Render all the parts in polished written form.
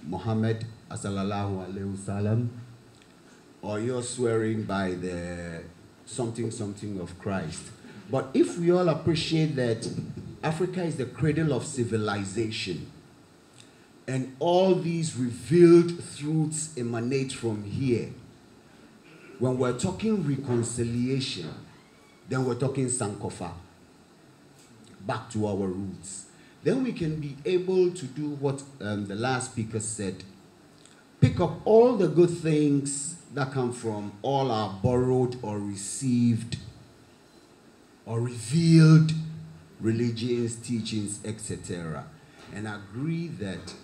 Muhammad sallallahu alaihi wasallam, or you're swearing by the something something of Christ. But if we all appreciate that Africa is the cradle of civilization, and all these revealed truths emanate from here, when we're talking reconciliation, then we're talking Sankofa, back to our roots. Then we can be able to do what the last speaker said, pick up all the good things that come from all our borrowed or received or revealed religions, teachings, etc., and agree that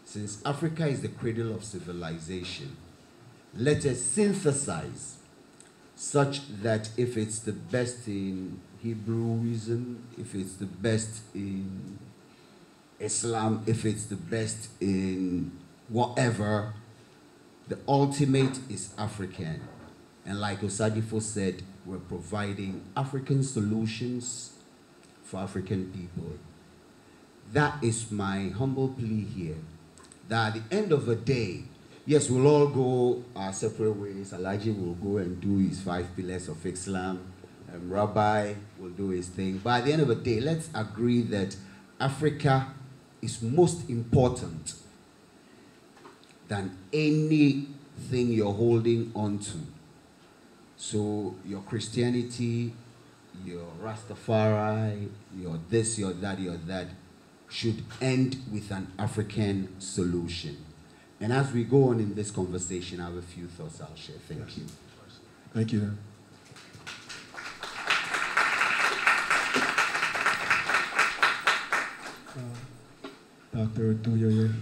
since Africa is the cradle of civilization, let us synthesize such that if it's the best in Hebrewism, if it's the best in Islam, if it's the best in whatever, the ultimate is African. And like Osadifo said, we're providing African solutions for African people. That is my humble plea here, that at the end of the day, yes, we'll all go our separate ways. Alaji will go and do his 5 pillars of Islam, Rabbi will do his thing. But at the end of the day, let's agree that Africa is most important than anything you're holding on to. So your Christianity, your Rastafari, your this, your that, should end with an African solution. And as we go on in this conversation, I have a few thoughts I'll share. Thank you. Thank you. Dr. Tuyoye.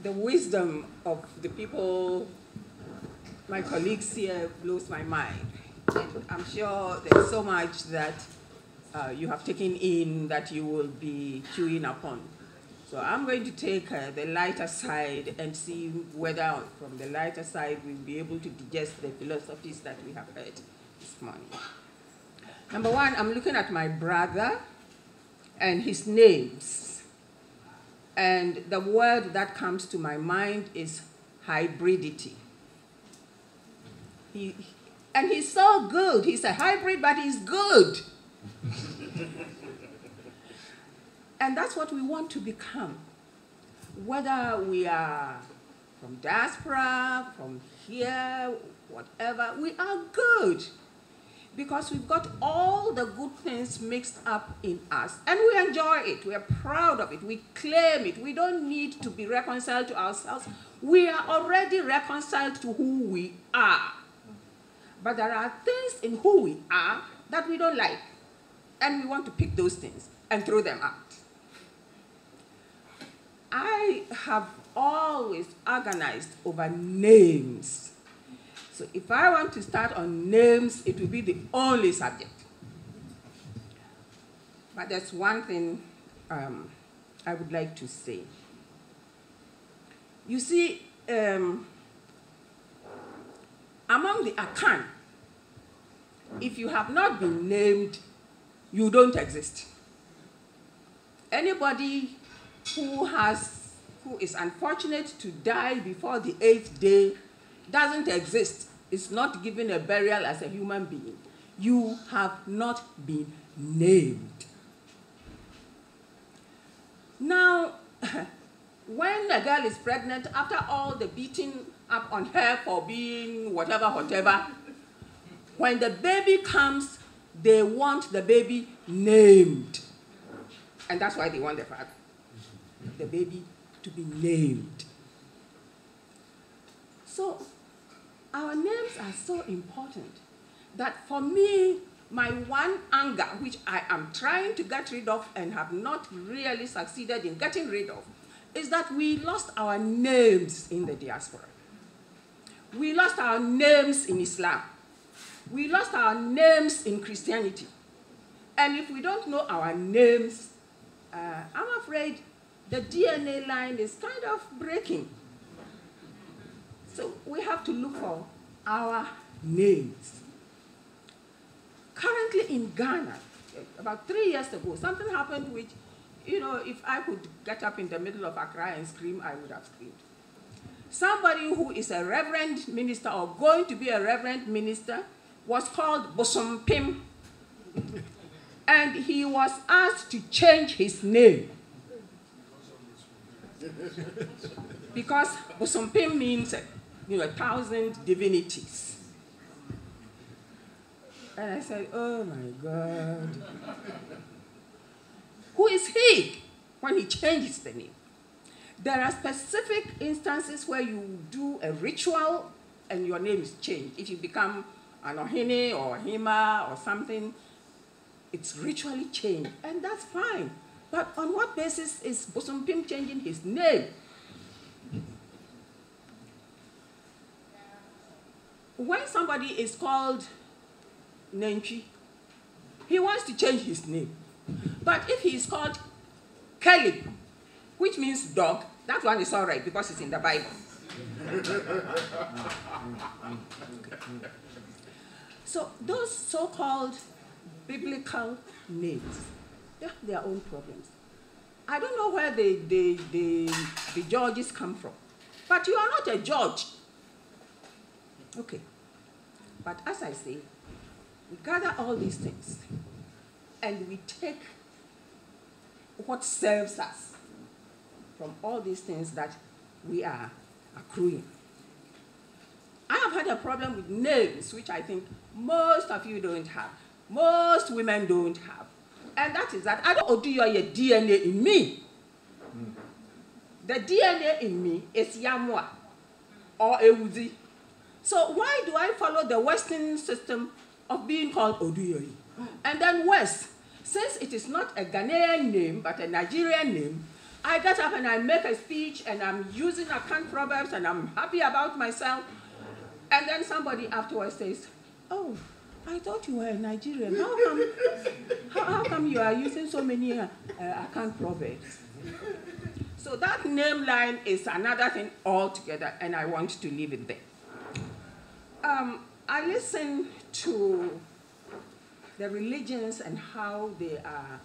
The wisdom of the people, my colleagues here, blows my mind. And I'm sure there's so much that you have taken in that you will be chewing upon. So I'm going to take the lighter side and see whether from the lighter side we'll be able to digest the philosophies that we have heard this morning. Number one, I'm looking at my brother and his names. And the word that comes to my mind is hybridity. And he's so good. He's a hybrid, but he's good. And that's what we want to become. Whether we are from diaspora, from here, whatever, we are good. Because we've got all the good things mixed up in us. And we enjoy it. We are proud of it. We claim it. We don't need to be reconciled to ourselves. We are already reconciled to who we are. But there are things in who we are that we don't like. And we want to pick those things and throw them out. I have always agonized over names. So if I want to start on names, it will be the only subject. But there's one thing I would like to say. You see, among the Akan, if you have not been named, you don't exist. Anybody who is unfortunate to die before the 8th day doesn't exist. It's not given a burial as a human being. You have not been named. Now, when a girl is pregnant, after all the beating up on her for being whatever, when the baby comes, they want the baby named. And that's why they want the father. The baby to be named. So, our names are so important that for me, my one anger, which I am trying to get rid of and have not really succeeded in getting rid of, is that we lost our names in the diaspora. We lost our names in Islam. We lost our names in Christianity. And if we don't know our names, I'm afraid the DNA line is kind of breaking. So we have to look for our names. Currently in Ghana, about 3 years ago, something happened which, you know, if I could get up in the middle of Accra and scream, I would have screamed. Somebody who is a reverend minister or going to be a reverend minister was called Bosompim, and he was asked to change his name because Bosompim means, you know, 1,000 divinities. And I said, oh my God. Who is he when he changes the name? There are specific instances where you do a ritual and your name is changed. If you become an Ohene or a Hima or something, it's ritually changed, and that's fine. But on what basis is Bosompim changing his name? When somebody is called Nenchi, he wants to change his name. But if he is called Kelly, which means dog, that one is all right because it's in the Bible. So those so-called biblical names, they have their own problems. I don't know where the judges come from, but you are not a judge. Okay. But as I say, we gather all these things and we take what serves us from all these things that we are accruing. I have had a problem with names, which I think most of you don't have. Most women don't have. And that is that I don't do your DNA in me. The DNA in me is Yamwa or Ewuzi. So why do I follow the Western system of being called Oduyoyi? And then West, since it is not a Ghanaian name, but a Nigerian name, I get up and I make a speech and I'm using Akan proverbs and I'm happy about myself. And then somebody afterwards says, oh, I thought you were a Nigerian. How come you are using so many Akan proverbs? So that name line is another thing altogether, and I want to leave it there. I listen to the religions and how they are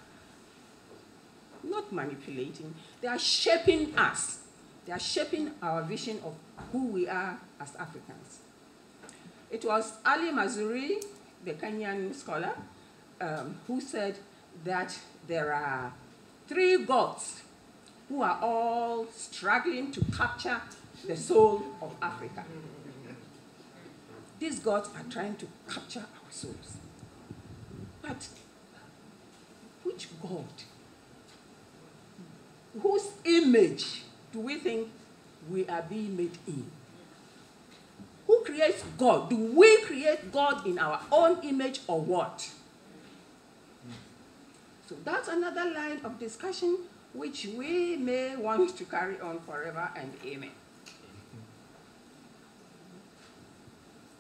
not manipulating, they are shaping us. They are shaping our vision of who we are as Africans. It was Ali Mazrui, the Kenyan scholar, who said that there are 3 gods who are all struggling to capture the soul of Africa. These gods are trying to capture our souls. But which God? Whose image do we think we are being made in? Who creates God? Do we create God in our own image or what? So that's another line of discussion which we may want to carry on forever and amen.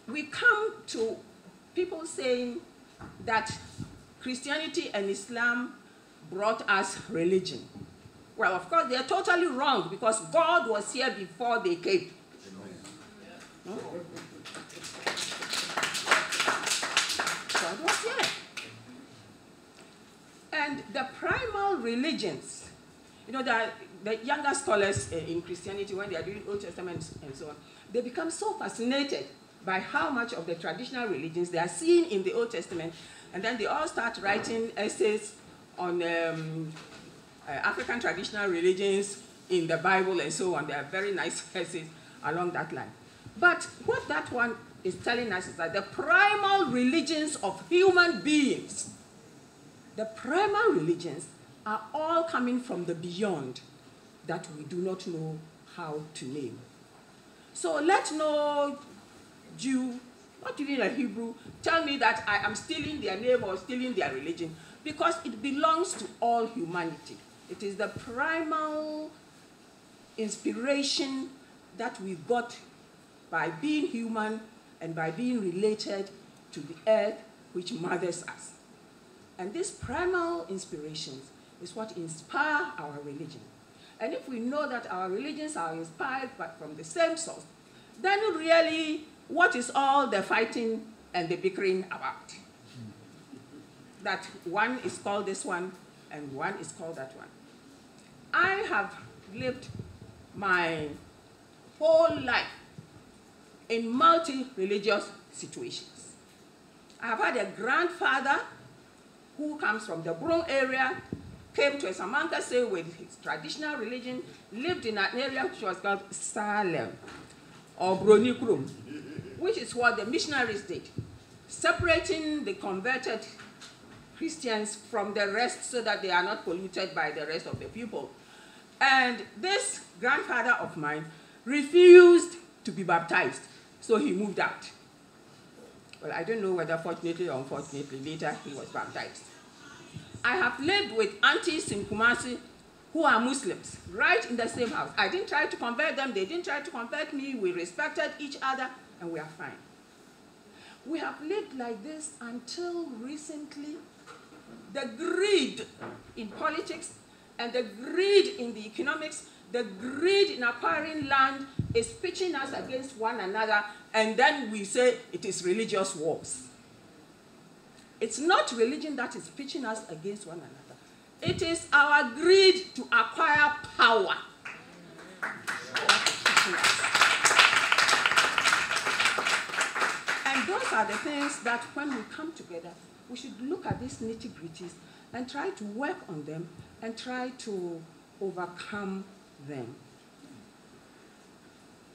We come to people saying that Christianity and Islam brought us religion. Well, of course, they are totally wrong because God was here before they came. No? God was here. And the primal religions, you know, the younger scholars in Christianity, when they are doing Old Testament and so on, they become so fascinated by how much of the traditional religions they are seeing in the Old Testament, and then they all start writing essays on African traditional religions in the Bible and so on. They are very nice essays along that line. But what that one is telling us is that the primal religions of human beings, the primal religions are all coming from the beyond that we do not know how to name. So let no Jew, not even a Hebrew, tell me that I am stealing their name or stealing their religion, because it belongs to all humanity. It is the primal inspiration that we got by being human and by being related to the earth which mothers us. And these primal inspirations is what inspire our religion. And if we know that our religions are inspired from the same source, then really, what is all the fighting and the bickering about? That one is called this one, and one is called that one. I have lived my whole life in multi-religious situations. I have had a grandfather who comes from the Brong area, came to Samankase with his traditional religion, lived in an area which was called Salem, or Bronikrum, which is what the missionaries did, separating the converted Christians from the rest so that they are not polluted by the rest of the people. And this grandfather of mine refused to be baptized, so he moved out. Well, I don't know whether fortunately or unfortunately, later he was baptized. I have lived with aunties in Kumasi who are Muslims, right in the same house. I didn't try to convert them, they didn't try to convert me, we respected each other, and we are fine. We have lived like this until recently. The greed in politics and the greed in the economics, the greed in acquiring land is pitching us against one another, and then we say it is religious wars. It's not religion that is pitching us against one another. It is our greed to acquire power. And those are the things that when we come together, we should look at these nitty-gritties and try to work on them and try to overcome them.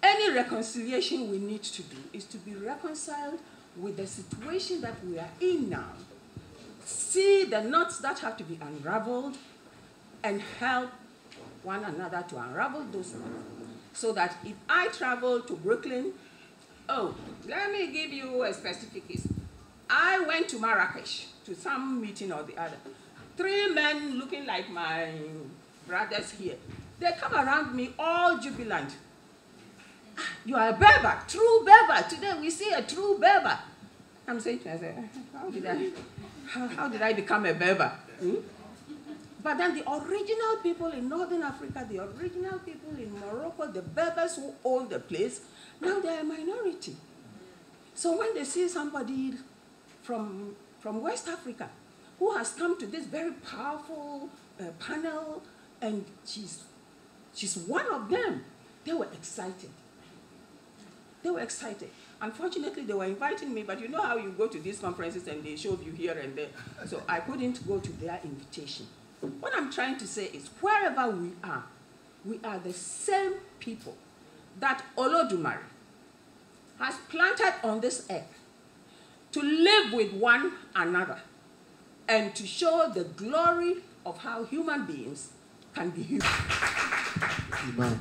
Any reconciliation we need to do is to be reconciled with the situation that we are in now. See the knots that have to be unraveled and help one another to unravel those knots. So that if I travel to Brooklyn, oh, let me give you a specific case. I went to Marrakesh to some meeting or the other. 3 men looking like my brothers here. They come around me all jubilant. You are a Berber, true Berber. Today we see a true Berber. I'm saying to myself, how did I become a Berber? But then the original people in Northern Africa, the original people in Morocco, the Berbers who own the place, now they are a minority. So when they see somebody from West Africa who has come to this very powerful panel, and she's one of them, they were excited. They were excited. Unfortunately, they were inviting me, but you know how you go to these conferences and they show you here and there. So I couldn't go to their invitation. What I'm trying to say is, wherever we are the same people that Olodumare has planted on this earth to live with one another and to show the glory of how human beings can be human. Imam.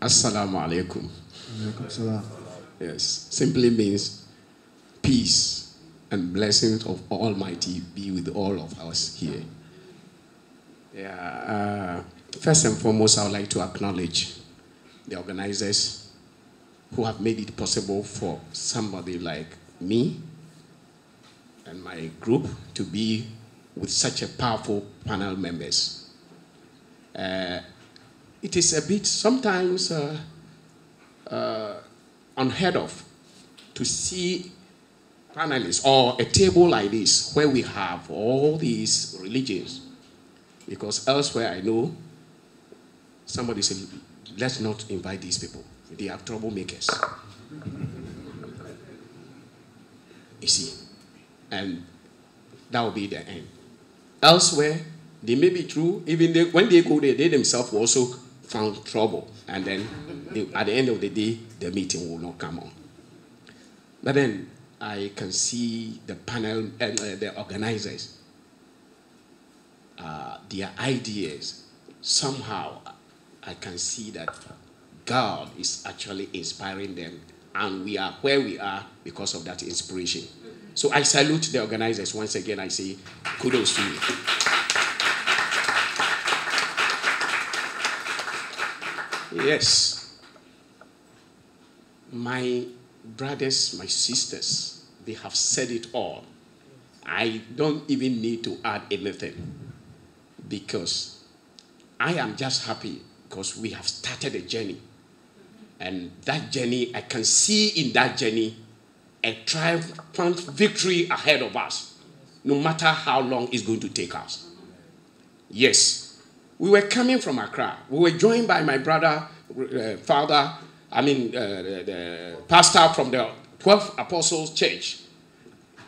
Assalamu alaikum. Alaikum salam. Yes, simply means peace and blessings of Almighty be with all of us here. Yeah, first and foremost, I would like to acknowledge the organizers who have made it possible for somebody like me and my group to be with such a powerful panel members. It is a bit sometimes unheard of to see panelists or a table like this where we have all these religions, because elsewhere I know somebody said, let's not invite these people, they are troublemakers. You see, and that will be the end. Elsewhere, they may be true, even when they go there, they themselves will also found trouble, and then at the end of the day, the meeting will not come on. But then I can see the panel and the organizers, their ideas. Somehow, I can see that God is actually inspiring them, and we are where we are because of that inspiration. So I salute the organizers once again. I say kudos to you. Yes, my brothers, my sisters, they have said it all. I don't even need to add anything, because I am just happy because we have started a journey. And that journey, I can see in that journey a triumphant victory ahead of us, no matter how long it's going to take us. Yes, we were coming from Accra. We were joined by my brother, the pastor from the 12 Apostles Church.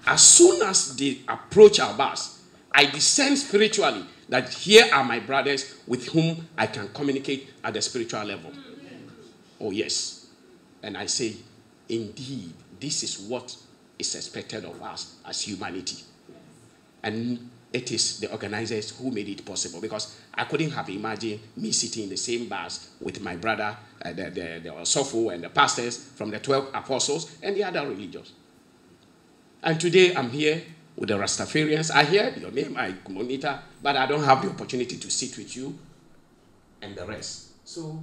As soon as they approach our bus, I discern spiritually that here are my brothers with whom I can communicate at the spiritual level. Oh, yes. And I say, indeed, this is what is expected of us as humanity. And it is the organizers who made it possible, because I couldn't have imagined me sitting in the same bus with my brother, the Osofo and the pastors from the 12 apostles and the other religions. And today I'm here with the Rastafarians. I hear your name, I monitor, but I don't have the opportunity to sit with you and the rest. So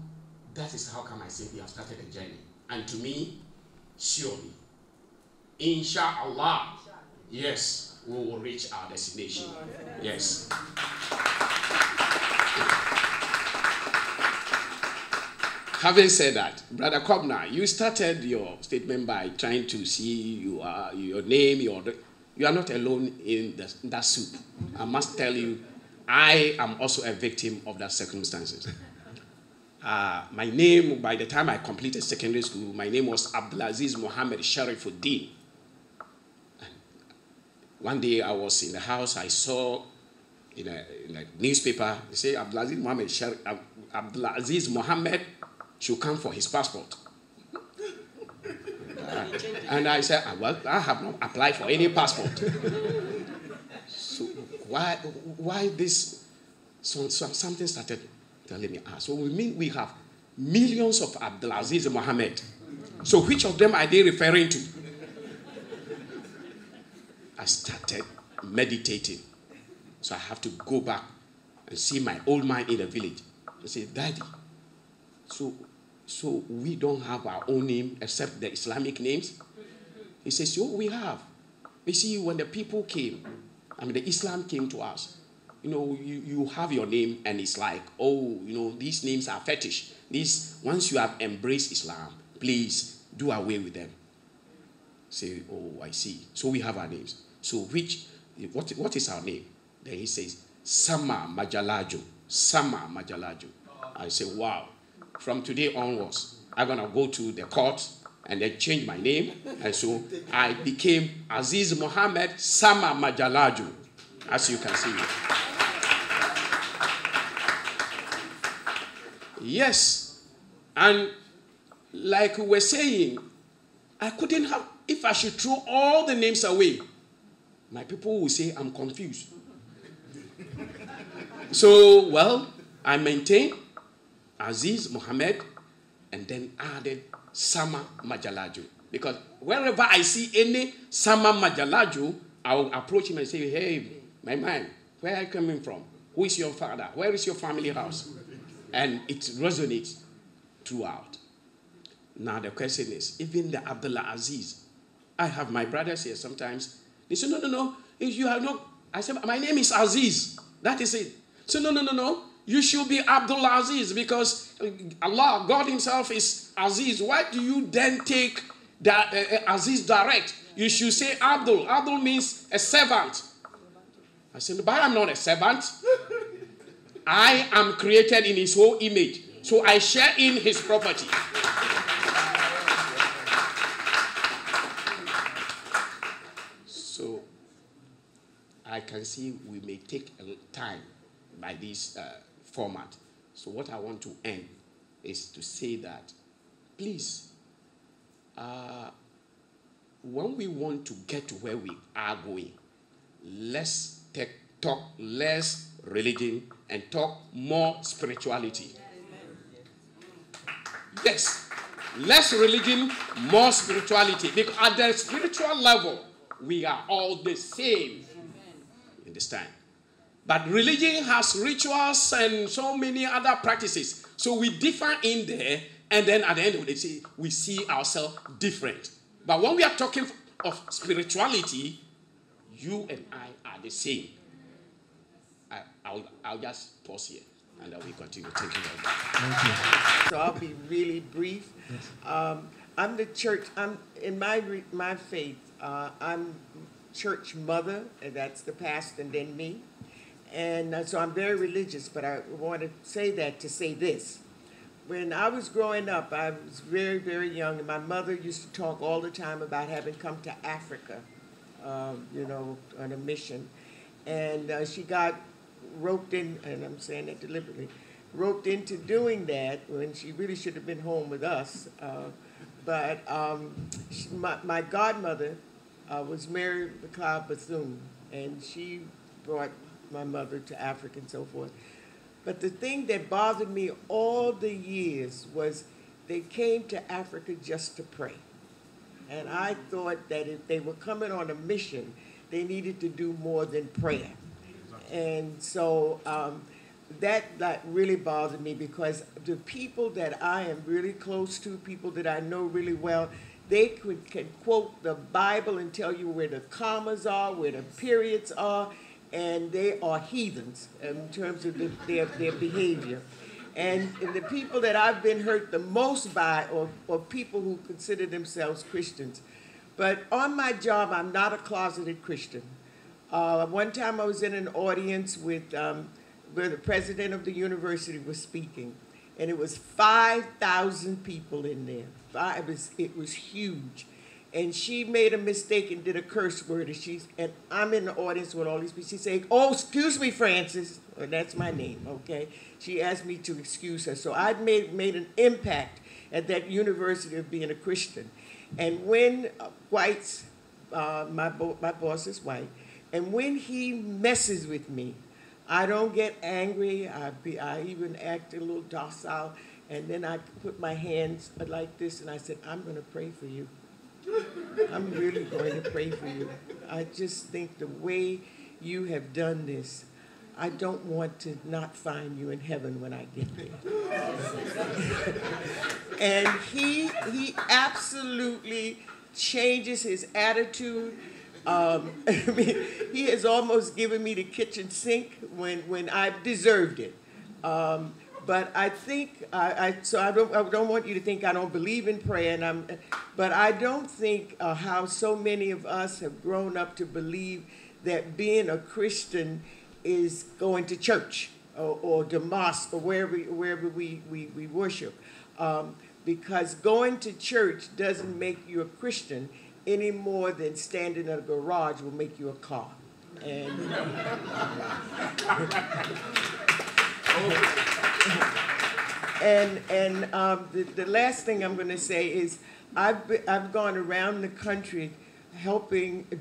that is how come I say we have started a journey. And to me, surely, inshallah, yes, we will reach our destination. Yes. Having said that, Brother Kobna, you started your statement by trying to see your name, you are not alone in that soup. I must tell you, I am also a victim of that circumstances. My name, by the time I completed secondary school, my name was Abdulaziz Mohammed Sharifuddin. One day I was in the house, I saw in a newspaper, they say Abdulaziz Mohammed should come for his passport. And I said, well, I have not applied for any passport. So why this? So something started telling me, so we have millions of Abdulaziz Mohammed. So which of them are they referring to? I started meditating. So I have to go back and see my old man in the village. I say, Daddy, so we don't have our own name except the Islamic names? He says, oh, we have. You see, when the people came, the Islam came to us, you have your name and it's like, oh, these names are fetish. Once you have embraced Islam, please do away with them. Say, oh, I see. So we have our names. So what is our name? Then he says, Sama Majalaju. Sama Majalaju. I say, wow. From today onwards, I'm going to go to the court and then change my name. And so I became Aziz Mohammed Sama Majalaju, as you can see. Yes. And like we were saying, I couldn't have, if I should throw all the names away, my people will say I'm confused. So, well, I maintained Aziz Mohammed and then added Sama Majalaju. Because wherever I see any Sama Majalaju, I will approach him and say, hey, my man, where are you coming from? Who is your father? Where is your family house? And it resonates throughout. Now the question is, even the Abdullah Aziz, I have my brothers here sometimes. They say, no, if you have no, I said, my name is Aziz. That is it. So no. You should be Abdullah Aziz because Allah, God himself is Aziz. Why do you then take that Aziz direct? You should say Abdul. Abdul means a servant. I said, but I am not a servant. I am created in his whole image. So I share in his property. So I can see we may take a time by this format. So what I want to end is to say that, please, when we want to get to where we are going, let's talk less religion and talk more spirituality. Yes, less religion, more spirituality. Because at the spiritual level, we are all the same. You understand? But religion has rituals and so many other practices. So we differ in there, and then at the end of the day, we see ourselves different. But when we are talking of spirituality, you and I are the same. I'll just pause here and then we continue. Thank you very much. Thank you. So I'll be really brief. I'm the church. I'm in my faith. I'm church mother, and that's the pastor, and then me. And so I'm very religious. But I want to say that to say this: when I was growing up, I was very, very young, and my mother used to talk all the time about having come to Africa, on a mission, and she got roped in, and I'm saying that deliberately, roped into doing that when she really should have been home with us. My godmother was Mary McLeod Bethune, and she brought my mother to Africa and so forth. But the thing that bothered me all the years was they came to Africa just to pray. And I thought that if they were coming on a mission, they needed to do more than prayer. And so that really bothered me, because the people that I am really close to, people that I know really well, they can quote the Bible and tell you where the commas are, where the periods are, and they are heathens in terms of their behavior. And the people that I've been hurt the most by are people who consider themselves Christians. But on my job, I'm not a closeted Christian. One time I was in an audience where the president of the university was speaking, and it was 5,000 people in there. It was huge. And she made a mistake and did a curse word, and I'm in the audience with all these people. She said, "Oh, excuse me, Francis." Well, that's my name, okay? She asked me to excuse her. So I made an impact at that university of being a Christian. And when whites, my boss is white, and when he messes with me, I don't get angry. I even act a little docile. And then I put my hands like this, and I said, "I'm going to pray for you. I'm really going to pray for you. I just think the way you have done this, I don't want to not find you in heaven when I get there." And he absolutely changes his attitude. He has almost given me the kitchen sink when I deserved it. But I think I don't want you to think I don't believe in prayer, but I don't think how so many of us have grown up to believe that being a Christian is going to church or the mosque or wherever we worship, because going to church doesn't make you a Christian any more than standing in a garage will make you a car. And the last thing I'm going to say is I've gone around the country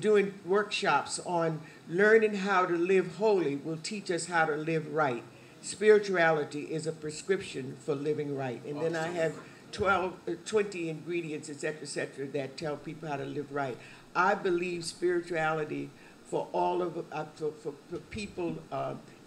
doing workshops on learning how to live holy will teach us how to live right. Spirituality is a prescription for living right. And then I have 20 ingredients, et cetera, that tell people how to live right. I believe spirituality for all of for people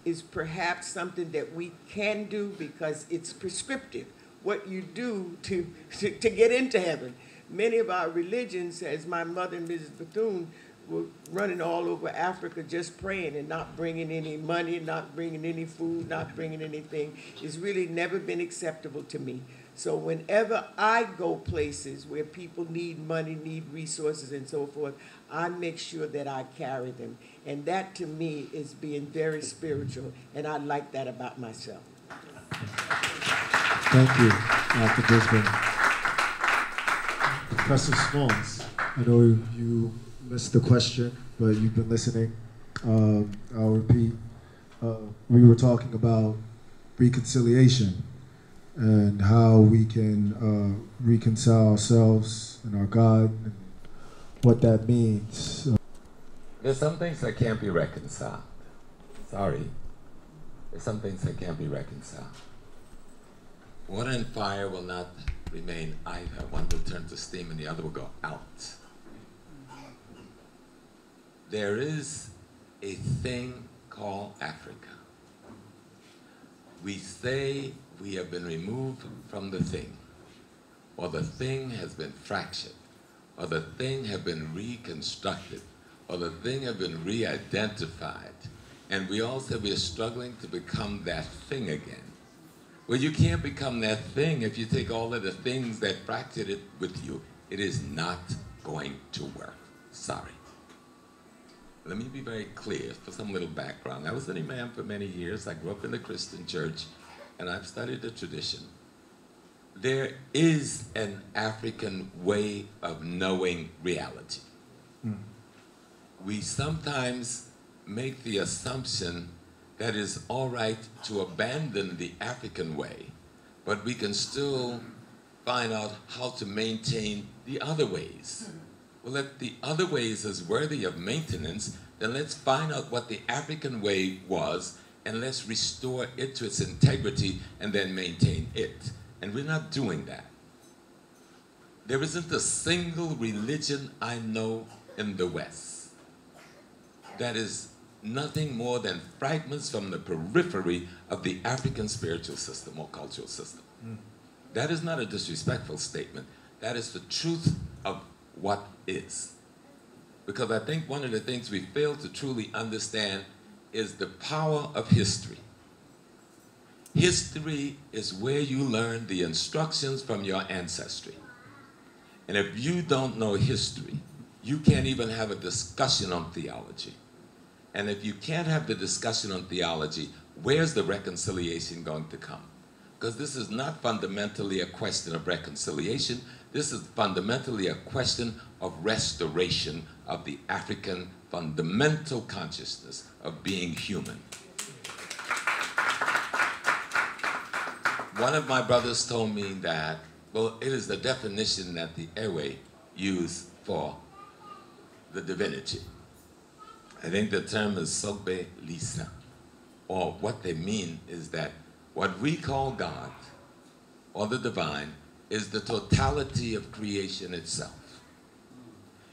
is perhaps something that we can do because it's prescriptive. What you do to get into heaven. Many of our religions, as my mother and Mrs. Bethune were running all over Africa just praying and not bringing any money, not bringing any food, not bringing anything, it's really never been acceptable to me. So whenever I go places where people need money, need resources, and so forth, I make sure that I carry them. And that, to me, is being very spiritual, and I like that about myself. Thank you, Dr. Brisbane. Professor Smalls, I know you missed the question, but you've been listening. I'll repeat. We were talking about reconciliation and how we can reconcile ourselves and our God, and what that means. There's some things that can't be reconciled. Sorry. There's some things that can't be reconciled. Water and fire will not remain either. One will turn to steam and the other will go out. There is a thing called Africa. We say we have been removed from the thing, or the thing has been fractured, or the thing has been reconstructed, or the thing have been re-identified. And we all said we're struggling to become that thing again. Well, you can't become that thing if you take all of the things that fractured it with you. It is not going to work. Sorry. Let me be very clear for some little background. I was an imam for many years. I grew up in the Christian church, and I've studied the tradition. There is an African way of knowing reality. We sometimes make the assumption that it's all right to abandon the African way, but we can still find out how to maintain the other ways. Well, if the other ways is worthy of maintenance, then let's find out what the African way was, and let's restore it to its integrity and then maintain it. And we're not doing that. There isn't a single religion I know in the West that is nothing more than fragments from the periphery of the African spiritual system or cultural system. That is not a disrespectful statement. That is the truth of what is. Because I think one of the things we fail to truly understand is the power of history. History is where you learn the instructions from your ancestry. And if you don't know history, you can't even have a discussion on theology. And if you can't have the discussion on theology, where's the reconciliation going to come? Because this is not fundamentally a question of reconciliation. This is fundamentally a question of restoration of the African fundamental consciousness of being human. One of my brothers told me that, well, it is the definition that the Ewe used for the divinity. I think the term is Sogbe Lisa, or what they mean is that what we call God, or the divine, is the totality of creation itself.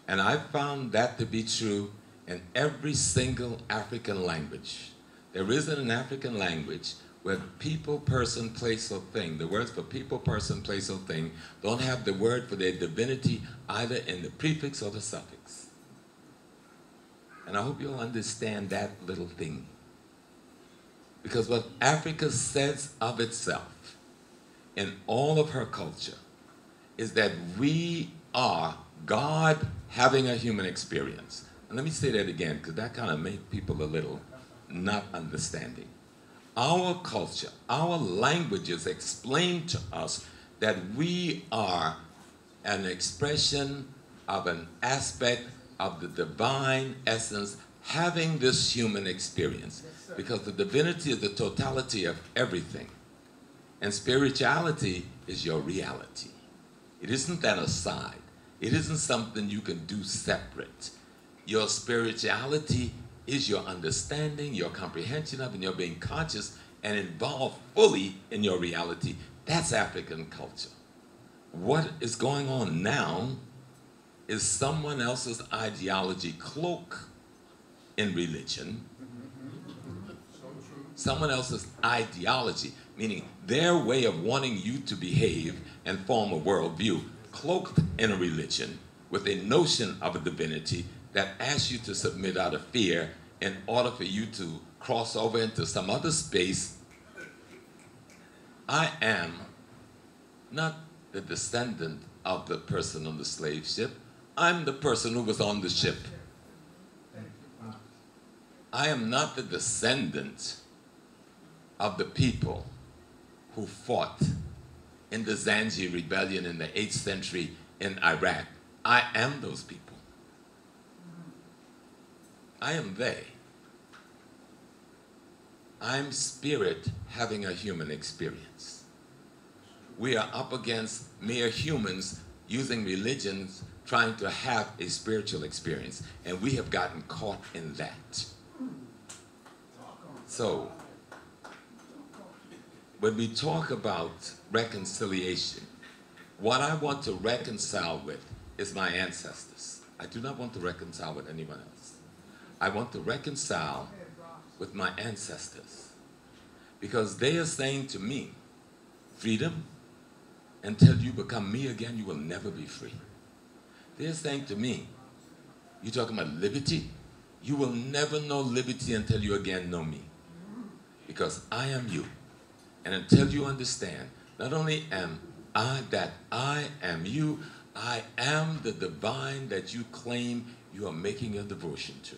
And I found that to be true in every single African language. There isn't an African language where people, person, place, or thing, the words for people, person, place, or thing, don't have the word for their divinity either in the prefix or the suffix. And I hope you'll understand that little thing. Because what Africa says of itself in all of her culture is that we are God having a human experience. And let me say that again, because that kind of makes people a little not understanding. Our culture, our languages explain to us that we are an expression of an aspect of the divine essence having this human experience. Because the divinity is the totality of everything. And spirituality is your reality. It isn't an aside. It isn't something you can do separate. Your spirituality is your understanding, your comprehension of, and your being conscious and involved fully in your reality. That's African culture. What is going on now is someone else's ideology cloak in religion. Someone else's ideology, meaning their way of wanting you to behave and form a worldview, cloaked in a religion with a notion of a divinity that asks you to submit out of fear in order for you to cross over into some other space. I am not the descendant of the person on the slave ship. I'm the person who was on the ship. I am not the descendant of the people who fought in the Zanji rebellion in the 8th century in Iraq. I am those people. I am they. I'm spirit having a human experience. We are up against mere humans using religions trying to have a spiritual experience, and we have gotten caught in that. So, when we talk about reconciliation, what I want to reconcile with is my ancestors. I do not want to reconcile with anyone else. I want to reconcile with my ancestors because they are saying to me, freedom, until you become me again, you will never be free. They're saying to me, You talking about liberty? You will never know liberty until you again know me. Because I am you. And until you understand, not only am I that I am you, I am the divine that you claim you are making your devotion to.